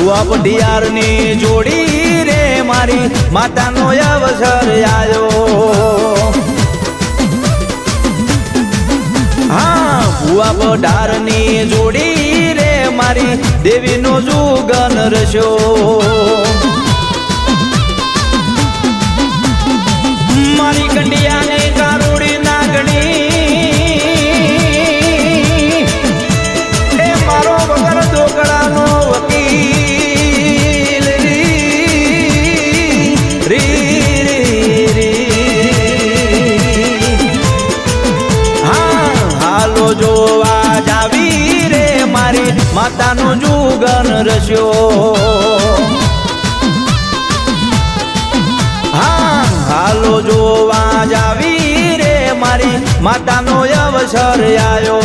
ભુવા પઢિયારની જોડી રે મારી માતાનો અવસર આવ્યો હા ભુવા પઢારની જોડી રે મારી દેવીનો જુગન રસ્યો મારી કંડિયાને કારુડી નાગણી એ મારો વગર ઢોકળાનો વકીલ હા હાલો જોવા જાવી રે મારી માતાનો જુગન રસ્યો હાલો જોવા જાવી રે મારી માતાનો અવસર આવ્યો